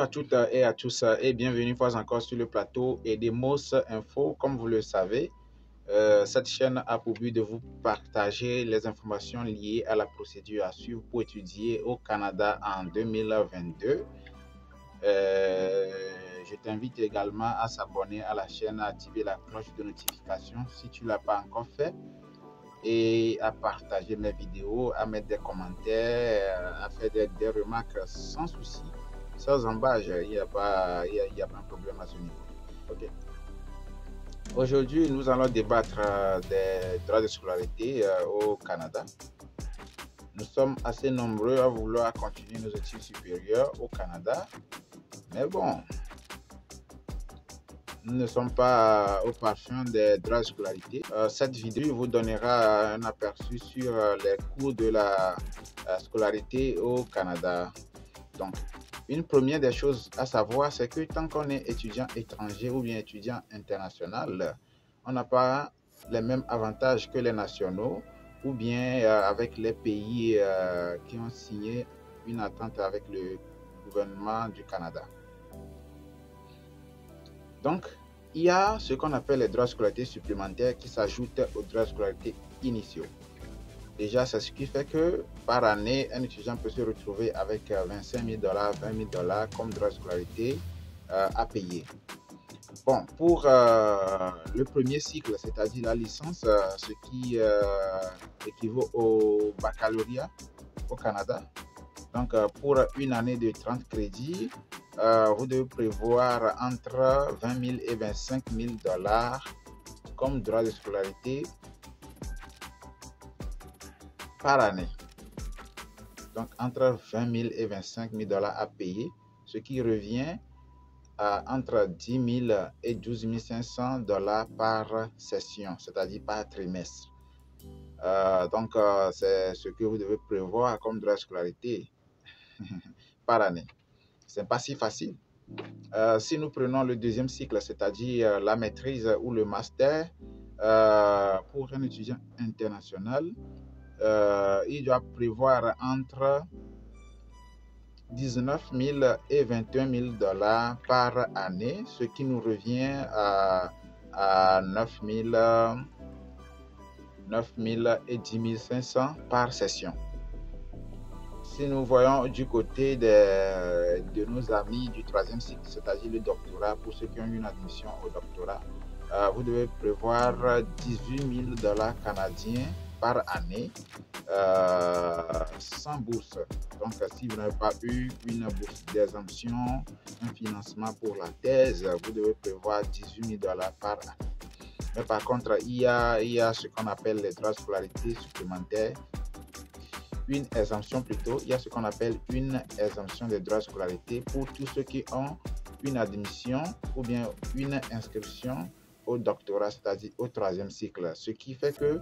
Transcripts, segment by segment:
Bonjour à toutes et à tous et bienvenue une fois encore sur le plateau Edemos Info. Comme vous le savez, cette chaîne a pour but de vous partager les informations liées à la procédure à suivre pour étudier au Canada en 2022. Je t'invite également à s'abonner à la chaîne, à activer la cloche de notification si tu ne l'as pas encore fait, et à partager mes vidéos, à mettre des commentaires, à faire des remarques sans souci, sans embâche. Il n'y a pas un problème à ce niveau. Ok. Aujourd'hui, nous allons débattre des droits de scolarité au Canada. Nous sommes assez nombreux à vouloir continuer nos études supérieures au Canada, mais bon, nous ne sommes pas au parfum des droits de scolarité. Cette vidéo vous donnera un aperçu sur les cours de la scolarité au Canada. Donc, une première des choses à savoir, c'est que tant qu'on est étudiant étranger ou bien étudiant international, on n'a pas les mêmes avantages que les nationaux ou bien avec les pays qui ont signé une entente avec le gouvernement du Canada. Donc, il y a ce qu'on appelle les droits de scolarité supplémentaires qui s'ajoutent aux droits de scolarité initiaux. Déjà, c'est ce qui fait que par année, un étudiant peut se retrouver avec 25 000 $, 20 000 $ comme droit de scolarité à payer. Bon, pour le premier cycle, c'est-à-dire la licence, ce qui équivaut au baccalauréat au Canada. Donc, pour une année de 30 crédits, vous devez prévoir entre 20 000 et 25 000 $ comme droit de scolarité par année. Donc, entre 20 000 et 25 000 $ à payer, ce qui revient à entre 10 000 et 12 500 $ par session, c'est-à-dire par trimestre. Donc, c'est ce que vous devez prévoir comme droit de scolarité par année. Ce n'est pas si facile. Si nous prenons le deuxième cycle, c'est-à-dire la maîtrise ou le master, pour un étudiant international, il doit prévoir entre 19 000 et 21 000 $ par année, ce qui nous revient à 9 000 et 10 500 par session. Si nous voyons du côté de nos amis du troisième cycle, c'est-à-dire le doctorat, pour ceux qui ont une admission au doctorat, vous devez prévoir 18 000 $ canadiens par année sans bourse. Donc, si vous n'avez pas eu une bourse d'exemption, un financement pour la thèse, vous devez prévoir 18 000 $ par année. Mais par contre, il y a ce qu'on appelle les droits de scolarité supplémentaires. Une exemption plutôt, il y a ce qu'on appelle une exemption des droits de scolarité pour tous ceux qui ont une admission ou bien une inscription au doctorat, c'est-à-dire au troisième cycle. Ce qui fait que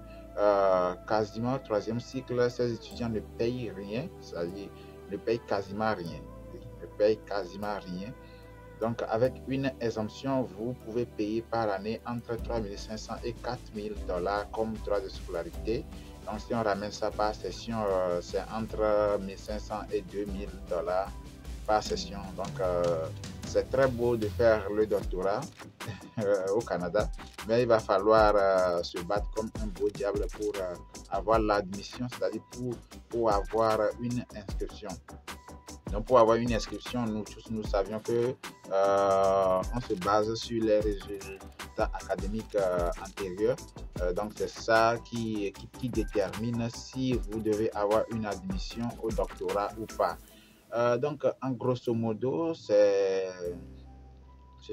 quasiment au troisième cycle, ces étudiants ne payent rien, c'est-à-dire ne payent quasiment rien. Ne payent quasiment rien. Donc, avec une exemption, vous pouvez payer par année entre 3 500 et 4 000 $ comme droit de scolarité. Donc, si on ramène ça par session, c'est entre 1 500 et 2 000 $ par session. Donc, c'est très beau de faire le doctorat au Canada, mais il va falloir se battre comme un beau diable pour avoir l'admission, c'est-à-dire pour avoir une inscription. Donc, pour avoir une inscription, nous tous, nous savions que on se base sur les résultats académiques antérieurs. Donc, c'est ça qui détermine si vous devez avoir une admission au doctorat ou pas. Donc, en grosso modo, ce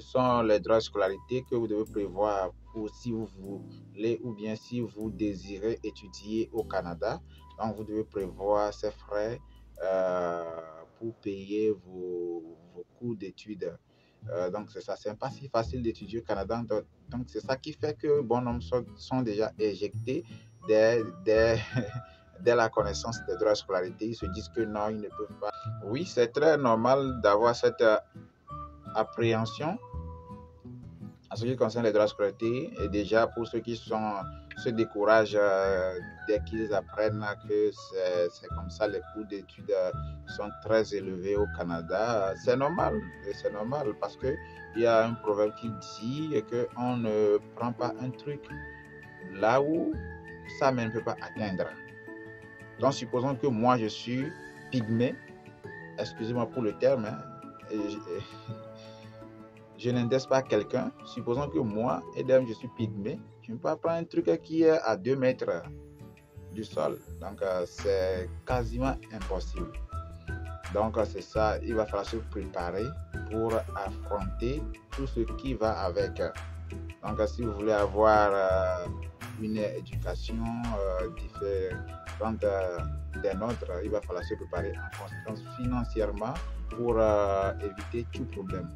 sont les droits de scolarité que vous devez prévoir pour si vous voulez ou bien si vous désirez étudier au Canada. Donc, vous devez prévoir ces frais pour payer vos cours d'études. Donc, c'est ça. C'est pas si facile d'étudier au Canada. Donc, c'est ça qui fait que bon nombre sont déjà éjectés dès la connaissance des droits de scolarité. Ils se disent que non, ils ne peuvent pas. Oui, c'est très normal d'avoir cette appréhension en ce qui concerne les droits de scolarité. Et déjà, pour ceux qui sont se découragent dès qu'ils apprennent que c'est comme ça, les coûts d'études sont très élevés au Canada. C'est normal parce que il y a un proverbe qui dit qu'on ne prend pas un truc là où ça ne peut pas atteindre. Donc, supposons que moi, je suis pygmée, excusez-moi pour le terme, hein, je n'intéresse pas quelqu'un. Supposons que moi, Edem, je suis pygmée, je ne peux pas prendre un truc qui est à 2 mètres du sol. Donc, c'est quasiment impossible. Donc, c'est ça, il va falloir se préparer pour affronter tout ce qui va avec. Donc, si vous voulez avoir une éducation différente des nôtres, il va falloir se préparer en conséquence financièrement pour éviter tout problème.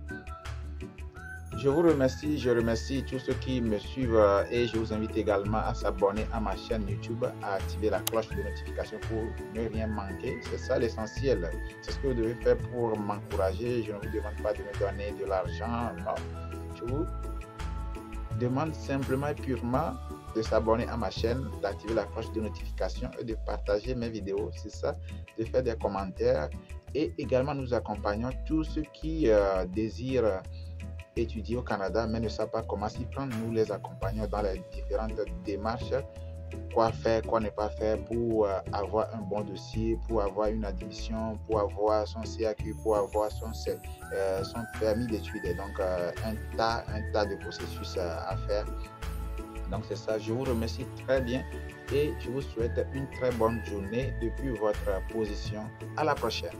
Je vous remercie, je remercie tous ceux qui me suivent et je vous invite également à s'abonner à ma chaîne YouTube, à activer la cloche de notification pour ne rien manquer. C'est ça l'essentiel. C'est ce que vous devez faire pour m'encourager. Je ne vous demande pas de me donner de l'argent, non. Je vous demande simplement et purement de s'abonner à ma chaîne, d'activer la cloche de notification et de partager mes vidéos. C'est ça, de faire des commentaires et également nous accompagnons tous ceux qui désirent étudier au Canada mais ne savent pas comment s'y prendre. Nous les accompagnons dans les différentes démarches, quoi faire, quoi ne pas faire pour avoir un bon dossier, pour avoir une admission, pour avoir son CAQ, pour avoir son permis d'études. Donc un tas de processus à faire. Donc c'est ça, je vous remercie très bien et je vous souhaite une très bonne journée depuis votre position. À la prochaine.